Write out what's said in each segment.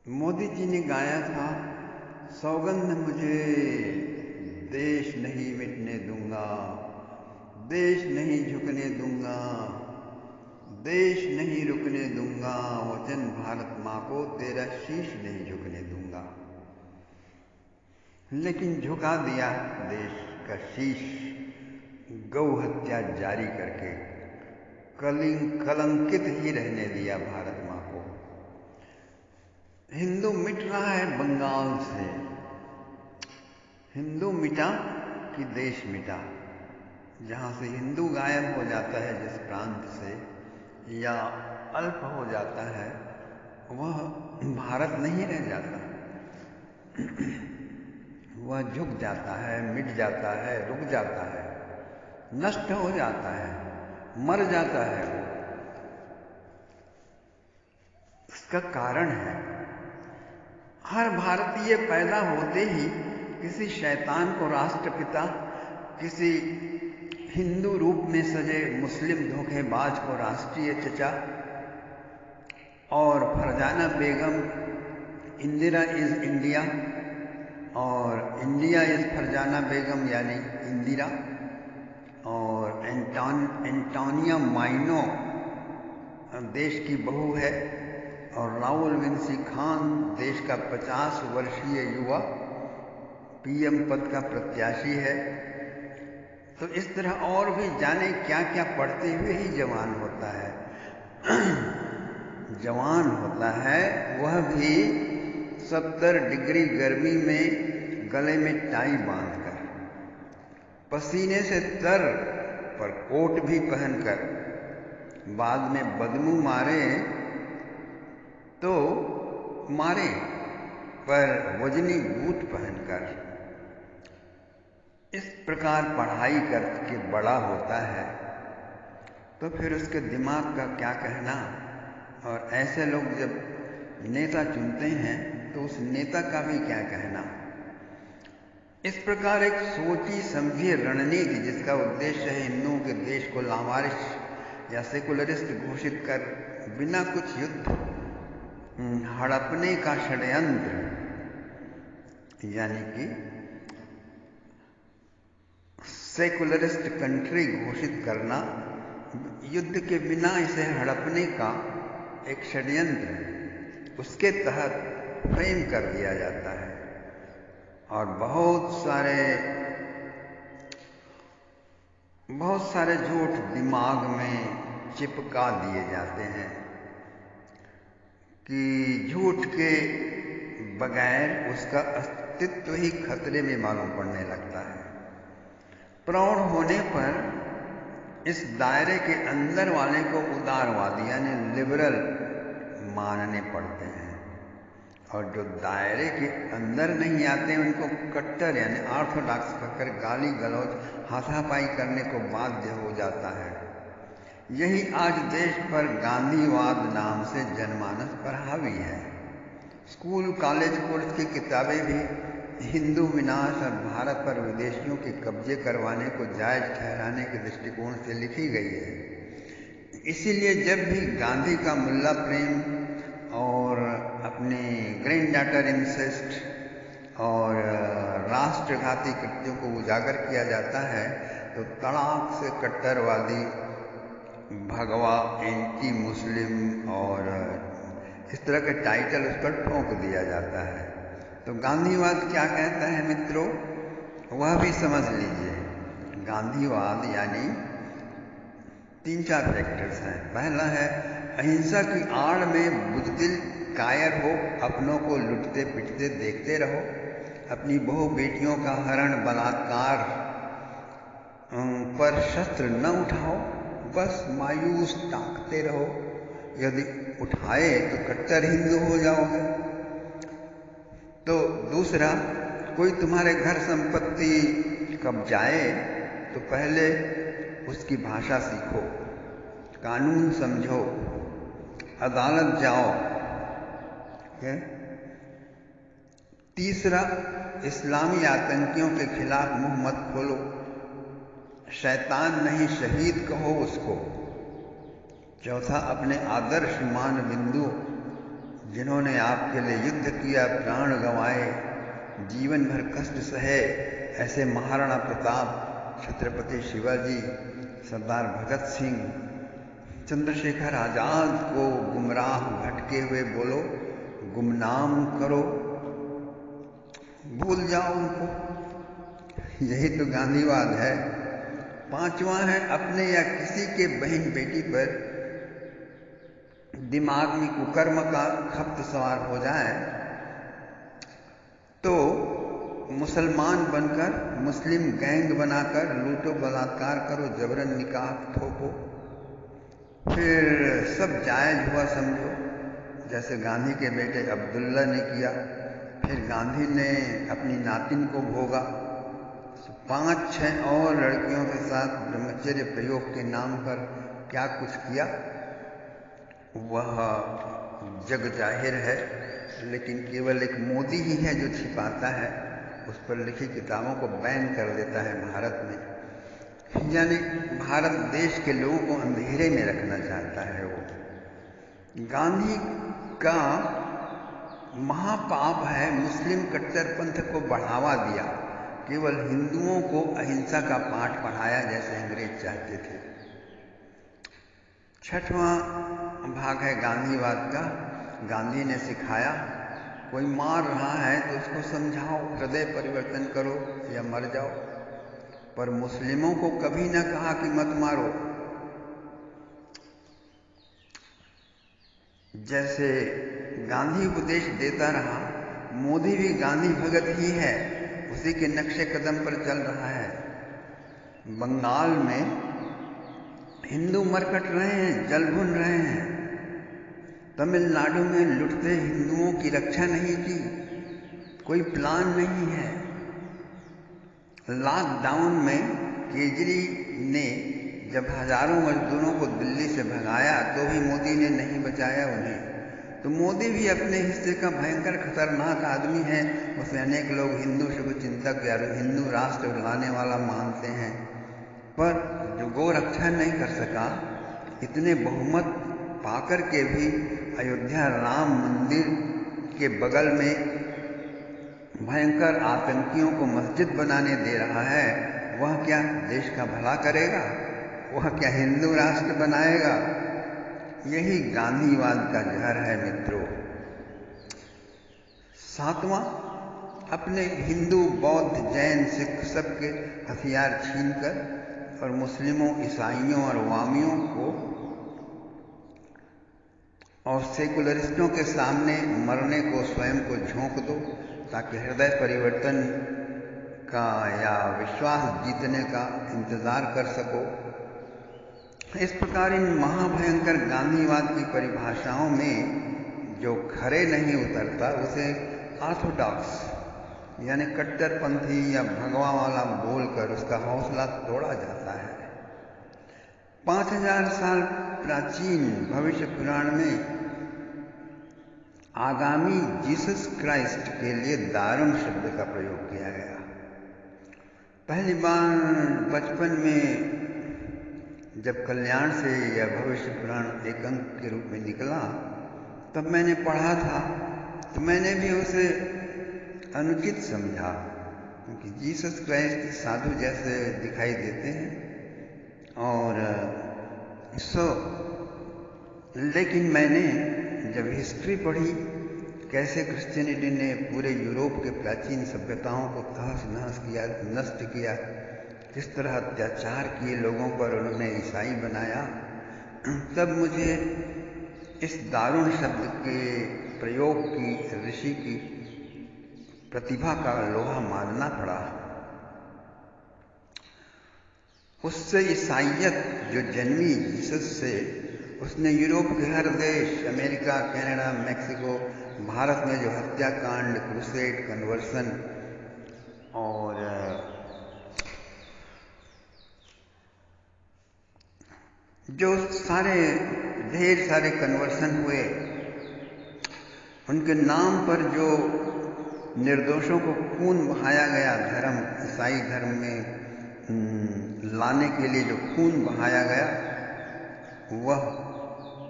मोदी जी ने गाया था, सौगंध मुझे देश नहीं मिटने दूंगा, देश नहीं झुकने दूंगा, देश नहीं रुकने दूंगा, वचन भारत माँ को तेरा शीश नहीं झुकने दूंगा। लेकिन झुका दिया देश का शीश गौ हत्या जारी करके, कलंकित ही रहने दिया भारत माँ को। हिंदू मिट रहा है बंगाल से, हिंदू मिटा कि देश मिटा। जहाँ से हिंदू गायब हो जाता है, जिस प्रांत से, या अल्प हो जाता है, वह भारत नहीं रह जाता। वह झुक जाता है, मिट जाता है, रुक जाता है, नष्ट हो जाता है, मर जाता है। वो इसका कारण है, हर भारतीय पैदा होते ही किसी शैतान को राष्ट्रपिता, किसी हिंदू रूप में सजे मुस्लिम धोखेबाज को राष्ट्रीय चचा, और फरजाना बेगम इंदिरा इज इंडिया और इंडिया इज फरजाना बेगम यानी इंदिरा, और एंटोनिया माइनो देश की बहू है, और राहुल विंसी खान देश का 50 वर्षीय युवा पीएम पद का प्रत्याशी है। तो इस तरह और भी जाने क्या क्या पढ़ते हुए ही जवान होता है। जवान होता है वह भी 70 डिग्री गर्मी में गले में टाई बांधकर, पसीने से तर पर कोट भी पहनकर, बाद में बदबू मारे तो मारे पर वजनी बूट पहनकर, इस प्रकार पढ़ाई करके बड़ा होता है। तो फिर उसके दिमाग का क्या कहना। और ऐसे लोग जब नेता चुनते हैं तो उस नेता का भी क्या कहना। इस प्रकार एक सोची समझी रणनीति, जिसका उद्देश्य है हिंदुओं के देश को लावारिस या सेकुलरिस्ट घोषित कर बिना कुछ युद्ध हड़पने का षड्यंत्र, यानी कि सेकुलरिस्ट कंट्री घोषित करना, युद्ध के बिना इसे हड़पने का एक षड्यंत्र, उसके तहत फ्रेम कर दिया जाता है। और बहुत सारे झूठ दिमाग में चिपका दिए जाते हैं कि झूठ के बगैर उसका अस्तित्व ही खतरे में मालूम पड़ने लगता है। प्रौढ़ होने पर इस दायरे के अंदर वाले को उदारवादी यानी लिबरल मानने पड़ते हैं, और जो दायरे के अंदर नहीं आते उनको कट्टर यानी ऑर्थोडॉक्स कहकर गाली गलौज हाथापाई करने को बाध्य हो जाता है। यही आज देश पर गांधीवाद नाम से जनमानस पर हावी है। स्कूल कॉलेज कोर्स की किताबें भी हिंदू विनाश और भारत पर विदेशियों के कब्जे करवाने को जायज ठहराने के दृष्टिकोण से लिखी गई है। इसीलिए जब भी गांधी का मुल्ला प्रेम और अपने ग्रैंड डॉटर इंसेस्ट और राष्ट्रघाती कृत्यों को उजागर किया जाता है तो तड़ाक से कट्टरवादी, भगवा, एंटी मुस्लिम और इस तरह के टाइटल उस पर ठोक दिया जाता है। तो गांधीवाद क्या कहता है मित्रों, वह भी समझ लीजिए। गांधीवाद यानी 3-4 फैक्टर्स हैं। पहला है, अहिंसा की आड़ में बुजदिल कायर हो, अपनों को लुटते पिटते देखते रहो, अपनी बहु बेटियों का हरण बलात्कार पर शस्त्र न उठाओ, बस मायूस ताकते रहो, यदि उठाए तो कट्टर हिंदू हो जाओगे। तो दूसरा, कोई तुम्हारे घर संपत्ति कब्जाए तो पहले उसकी भाषा सीखो, कानून समझो, अदालत जाओ। तीसरा, इस्लामी आतंकियों के खिलाफ मुंह मत खोलो, शैतान नहीं शहीद कहो उसको। चौथा, अपने आदर्श मान बिंदु जिन्होंने आपके लिए युद्ध किया, प्राण गंवाए, जीवन भर कष्ट सहे, ऐसे महाराणा प्रताप, छत्रपति शिवाजी, सरदार भगत सिंह, चंद्रशेखर आजाद को गुमराह भटके हुए बोलो, गुमनाम करो, भूल जाओ उनको। यही तो गांधीवाद है। पांचवा है, अपने या किसी के बहन बेटी पर दिमाग में कुकर्म का खप्त सवार हो जाए तो मुसलमान बनकर मुस्लिम गैंग बनाकर लूटो, बलात्कार करो, जबरन निकाह ठोको, फिर सब जायज हुआ समझो, जैसे गांधी के बेटे अब्दुल्ला ने किया। फिर गांधी ने अपनी नातिन को भोगा, 5-6 और लड़कियों के साथ ब्रह्मचर्य प्रयोग के नाम पर क्या कुछ किया वह जग जाहिर है। लेकिन केवल एक मोदी ही है जो छिपाता है, उस पर लिखी किताबों को बैन कर देता है भारत में। यानी भारत देश के लोगों को अंधेरे में रखना चाहता है। वो गांधी का महापाप है, मुस्लिम कट्टरपंथ को बढ़ावा दिया, केवल हिंदुओं को अहिंसा का पाठ पढ़ाया जैसे अंग्रेज चाहते थे। छठवां भाग है गांधीवाद का। गांधी ने सिखाया, कोई मार रहा है तो उसको समझाओ, हृदय परिवर्तन करो या मर जाओ। पर मुस्लिमों को कभी ना कहा कि मत मारो। जैसे गांधी उपदेश देता रहा, मोदी भी गांधी भगत ही है, उसी के नक्शे कदम पर चल रहा है। बंगाल में हिंदू मरकट रहे हैं, जल भुन रहे हैं। तमिलनाडु में लुटते हिंदुओं की रक्षा नहीं की, कोई प्लान नहीं है। लॉकडाउन में केजरी ने जब हजारों मजदूरों को दिल्ली से भगाया तो भी मोदी ने नहीं बचाया उन्हें। तो मोदी भी अपने हिस्से का भयंकर खतरनाक आदमी है। उसे अनेक लोग हिंदू शुभ चिंतक या हिंदू राष्ट्र लाने वाला मानते हैं, पर जो गो रक्षा नहीं कर सका, इतने बहुमत पाकर के भी अयोध्या राम मंदिर के बगल में भयंकर आतंकियों को मस्जिद बनाने दे रहा है, वह क्या देश का भला करेगा? वह क्या हिंदू राष्ट्र बनाएगा? यही गांधीवाद का जहर है मित्रों। सातवां, अपने हिंदू, बौद्ध, जैन, सिख सबके हथियार छीनकर और मुस्लिमों, ईसाइयों और वामियों को और सेकुलरिस्टों के सामने मरने को स्वयं को झोंक दो, ताकि हृदय परिवर्तन का या विश्वास जीतने का इंतजार कर सको। इस प्रकार इन महाभयंकर गांधीवाद की परिभाषाओं में जो खरे नहीं उतरता उसे ऑर्थोडॉक्स यानी कट्टरपंथी या भगवा वाला बोलकर उसका हौसला तोड़ा जाता है। 5000 साल प्राचीन भविष्य पुराण में आगामी जीसस क्राइस्ट के लिए दारुण शब्द का प्रयोग किया गया। पहली बार बचपन में जब कल्याण से यह भविष्य पुराण एक अंक के रूप में निकला, तब मैंने पढ़ा था, तो मैंने भी उसे अनुचित समझा, क्योंकि जीसस क्राइस्ट साधु जैसे दिखाई देते हैं। और लेकिन मैंने जब हिस्ट्री पढ़ी, कैसे क्रिश्चियनिटी ने पूरे यूरोप के प्राचीन सभ्यताओं को तहस नहस किया, नष्ट किया, किस तरह अत्याचार किए लोगों पर, उन्होंने ईसाई बनाया, तब मुझे इस दारुण शब्द के प्रयोग की, ऋषि की प्रतिभा का लोहा मानना पड़ा। उससे ईसाइयत जो जन्मी जीसस से, उसने यूरोप के हर देश, अमेरिका, कनाडा, मैक्सिको, भारत में जो हत्याकांड, क्रूसेड, कन्वर्सन और जो ढेर सारे कन्वर्सन हुए, उनके नाम पर जो निर्दोषों को खून बहाया गया, धर्म, ईसाई धर्म में लाने के लिए जो खून बहाया गया, वह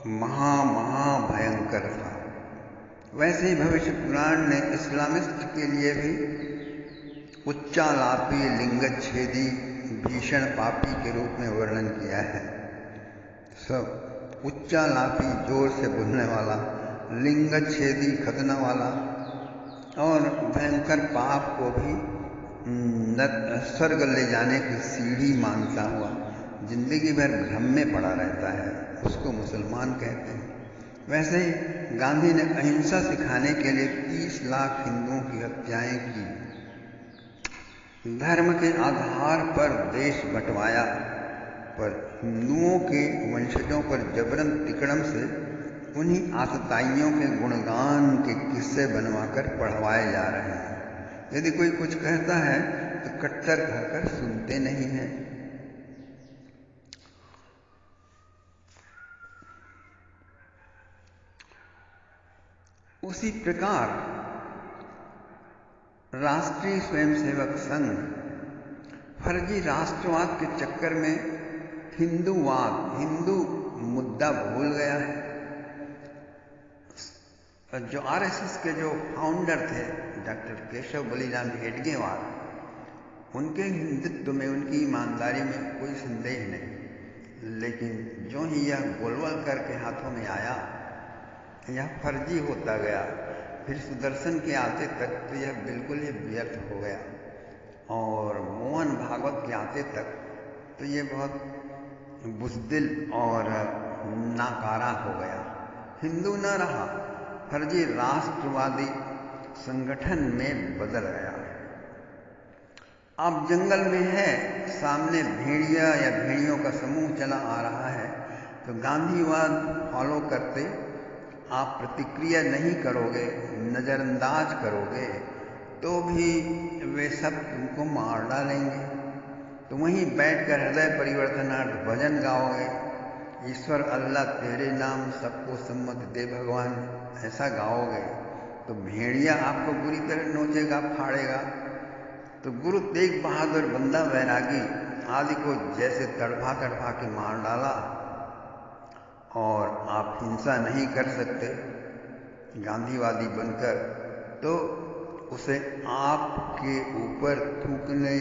महा भयंकर था। वैसे ही भविष्य पुराण ने इस्लामिस्ट के लिए भी उच्चालापी, लिंगच्छेदी, भीषण पापी के रूप में वर्णन किया है। सब उच्चालापी, जोर से बोलने वाला, लिंगच्छेदी, खतना वाला और भयंकर पाप को भी स्वर्ग ले जाने की सीढ़ी मानता हुआ जिंदगी भर भ्रम में पड़ा रहता है, उसको मुसलमान कहते हैं। वैसे ही गांधी ने अहिंसा सिखाने के लिए 30 लाख हिंदुओं की हत्याएं की, धर्म के आधार पर देश बंटवाया, पर हिंदुओं के वंशजों पर जबरन तिकड़म से उन्हीं आतताइयों के गुणगान के किस्से बनवाकर पढ़वाए जा रहे हैं। यदि कोई कुछ कहता है तो कट्टर कहकर सुनते नहीं हैं। उसी प्रकार राष्ट्रीय स्वयंसेवक संघ फर्जी राष्ट्रवाद के चक्कर में हिंदूवाद, हिंदू मुद्दा भूल गया है। जो आरएसएस के जो फाउंडर थे डॉक्टर केशव बलिराम हेडगेवार, उनके हिंदुत्व में, उनकी ईमानदारी में कोई संदेह नहीं, लेकिन जो ही यह गोलवलकर के हाथों में आया, यह फर्जी होता गया। फिर सुदर्शन के आते तक तो यह बिल्कुल ही व्यर्थ हो गया, और मोहन भागवत के आते तक तो ये बहुत बुज़दिल और नाकारा हो गया। हिंदू न रहा, फर्जी राष्ट्रवादी संगठन में बदल गया। अब जंगल में है, सामने भेड़िया या भेड़ियों का समूह चला आ रहा है, तो गांधीवाद फॉलो करते आप प्रतिक्रिया नहीं करोगे, नज़रअंदाज करोगे, तो भी वे सब तुमको मार डालेंगे। तो वहीं बैठकर हृदय परिवर्तनार्थ भजन गाओगे, ईश्वर अल्लाह तेरे नाम सबको सम्मत दे भगवान, ऐसा गाओगे तो भेड़िया आपको बुरी तरह नोचेगा, फाड़ेगा। तो गुरु तेग बहादुर बंदा बैरागी आदि को जैसे तड़फा तड़फा के मार डाला, और आप हिंसा नहीं कर सकते गांधीवादी बनकर, तो उसे आपके ऊपर थूकने,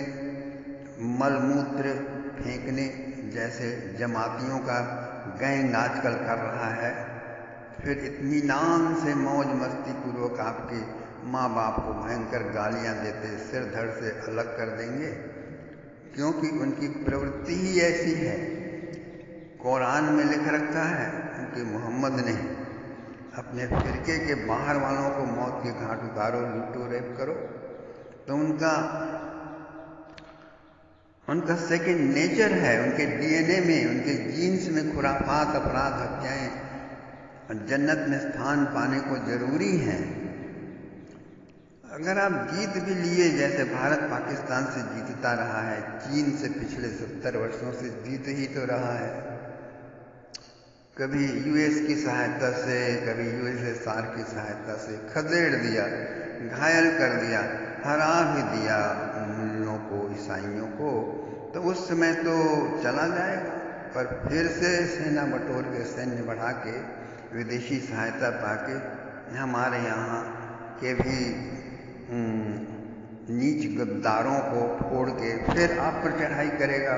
मलमूत्र फेंकने जैसे जमातियों का गैंग आजकल कर रहा है। फिर इत्मीनान से मौज मस्ती पूर्वक आपके माँ बाप को भयंकर गालियाँ देते सिर धड़ से अलग कर देंगे, क्योंकि उनकी प्रवृत्ति ही ऐसी है। कुरान में लिख रखा है उनके मोहम्मद ने, अपने फिरके के बाहर वालों को मौत के घाट उतारो, लूटो, रेप करो। तो उनका सेकेंड नेचर है, उनके डीएनए में, उनके जीन्स में खुराफात, अपराध, हत्याएं जन्नत में स्थान पाने को जरूरी है। अगर आप जीत भी लिए, जैसे भारत पाकिस्तान से जीतता रहा है, चीन से पिछले 70 वर्षों से जीत ही तो रहा है, कभी यूएस की सहायता से, कभी यूएसएसआर की सहायता से खदेड़ दिया, घायल कर दिया, हरा भी दिया मुल्लों को, ईसाइयों को, तो उस समय तो चला जाएगा। पर फिर से सेना बटोर के, सैन्य बढ़ा के, विदेशी सहायता पाके हमारे यहाँ के भी नीच गद्दारों को फोड़ के फिर आप पर चढ़ाई करेगा,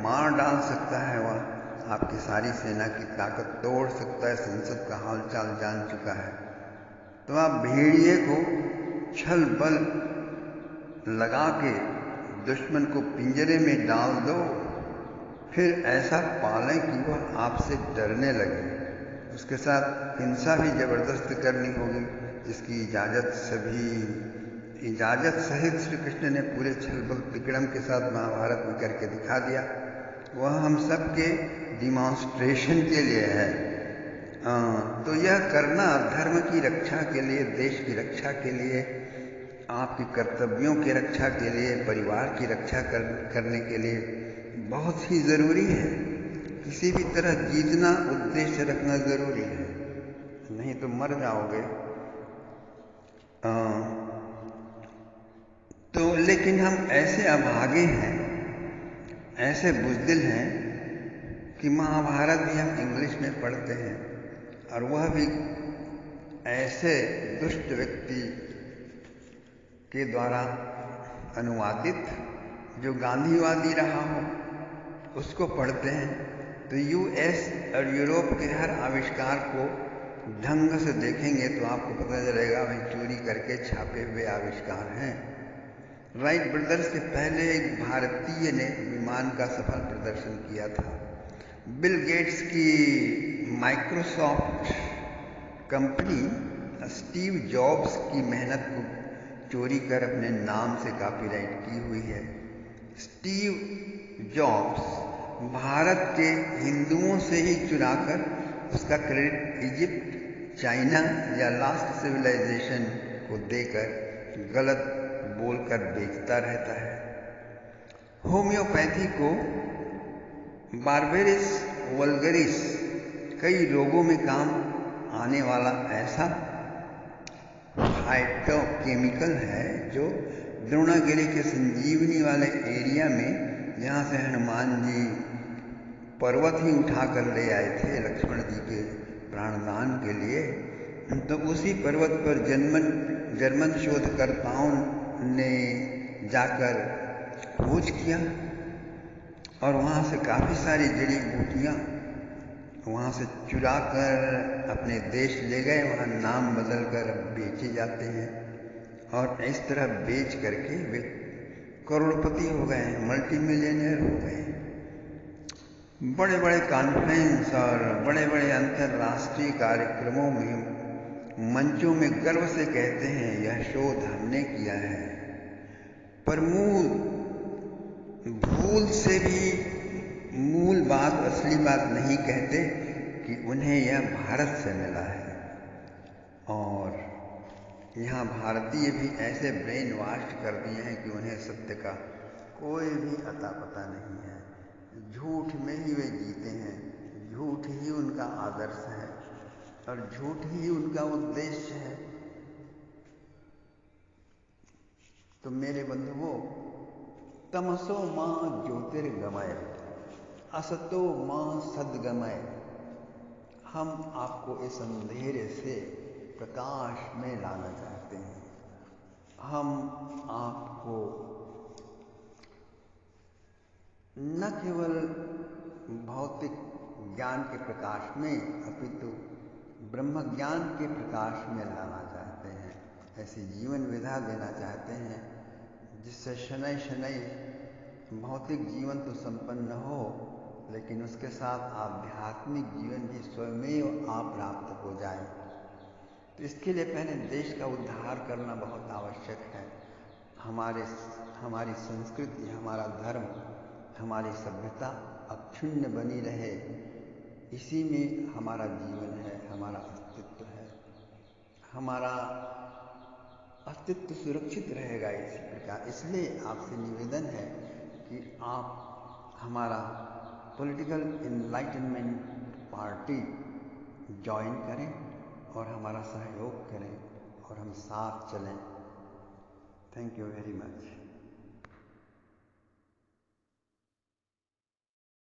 मार डाल सकता है, वह आपकी सारी सेना की ताकत तोड़ सकता है, संसद का हालचाल जान चुका है। तो आप भेड़िए को छल बल लगा के दुश्मन को पिंजरे में डाल दो, फिर ऐसा पालें कि वह आपसे डरने लगे। उसके साथ हिंसा भी जबरदस्त करनी होगी, जिसकी इजाज़त सहित श्री कृष्ण ने पूरे छल बल तिकड़म के साथ महाभारत में करके दिखा दिया। वह हम सब के डिमॉन्स्ट्रेशन के लिए है। तो यह करना धर्म की रक्षा के लिए, देश की रक्षा के लिए, आपके कर्तव्यों की रक्षा के लिए, परिवार की रक्षा करने के लिए बहुत ही ज़रूरी है। किसी भी तरह जीतना, उद्देश्य रखना ज़रूरी है, नहीं तो मर जाओगे। तो लेकिन हम ऐसे अभागे हैं, ऐसे बुज़दिल हैं कि महाभारत भी हम इंग्लिश में पढ़ते हैं, और वह भी ऐसे दुष्ट व्यक्ति के द्वारा अनुवादित जो गांधीवादी रहा हो उसको पढ़ते हैं तो यूएस और यूरोप के हर आविष्कार को ढंग से देखेंगे तो आपको पता चलेगा भाई चोरी करके छापे हुए आविष्कार हैं। राइट ब्रदर्स के पहले एक भारतीय ने विमान का सफल प्रदर्शन किया था। बिल गेट्स की माइक्रोसॉफ्ट कंपनी स्टीव जॉब्स की मेहनत को चोरी कर अपने नाम से कॉपीराइट की हुई है। स्टीव जॉब्स भारत के हिंदुओं से ही चुराकर उसका क्रेडिट इजिप्ट, चाइना या लास्ट सिविलाइजेशन को देकर गलत बोलकर बेचता रहता है। होम्योपैथी को बार्बेरिस वल्गरिस कई रोगों में काम आने वाला ऐसा फाइटोकेमिकल है जो द्रोणागिरी के संजीवनी वाले एरिया में जहाँ से हनुमान जी पर्वत ही उठा कर ले आए थे लक्ष्मण जी के प्राणदान के लिए, तो उसी पर्वत पर जर्मन शोधकर्ताओं ने जाकर खोज किया और वहाँ से काफ़ी सारी जड़ी बूटियाँ वहाँ से चुरा कर अपने देश ले गए। वहाँ नाम बदल कर बेचे जाते हैं और इस तरह बेच करके वे करोड़पति हो गए, मल्टी मिलियनियर हो गए। बड़े बड़े कॉन्फ्रेंस और बड़े बड़े अंतर्राष्ट्रीय कार्यक्रमों में मंचों में गर्व से कहते हैं यह शोध हमने किया है, पर भूल से भी मूल बात, असली बात नहीं कहते कि उन्हें यह भारत से मिला है। और यहाँ भारतीय भी ऐसे ब्रेन वॉश कर दिए हैं कि उन्हें सत्य का कोई भी अता पता नहीं है। झूठ में ही वे जीते हैं, झूठ ही उनका आदर्श है और झूठ ही उनका उद्देश्य है। तो मेरे बंधुओं, तमसो मां ज्योतिर्गमय असतो मां सद्गमय, हम आपको इस अंधेरे से प्रकाश में लाना चाहते हैं। हम आपको न केवल भौतिक ज्ञान के प्रकाश में अपितु ब्रह्म ज्ञान के प्रकाश में लाना चाहते हैं। ऐसी जीवन विधा देना चाहते हैं जिससे शनै शनै भौतिक जीवन तो संपन्न हो, लेकिन उसके साथ आध्यात्मिक जीवन भी स्वयं आप प्राप्त हो जाए। तो इसके लिए पहले देश का उद्धार करना बहुत आवश्यक है। हमारी संस्कृति, हमारा धर्म, हमारी सभ्यता अक्षुण्ण बनी रहे, इसी में हमारा जीवन है, हमारा अस्तित्व है। हमारा अस्तित्व सुरक्षित रहेगा इसी प्रकार। इसलिए आपसे निवेदन है कि आप हमारा पॉलिटिकल एनलाइटनमेंट पार्टी ज्वाइन करें और हमारा सहयोग करें और हम साथ चलें। Thank you very much.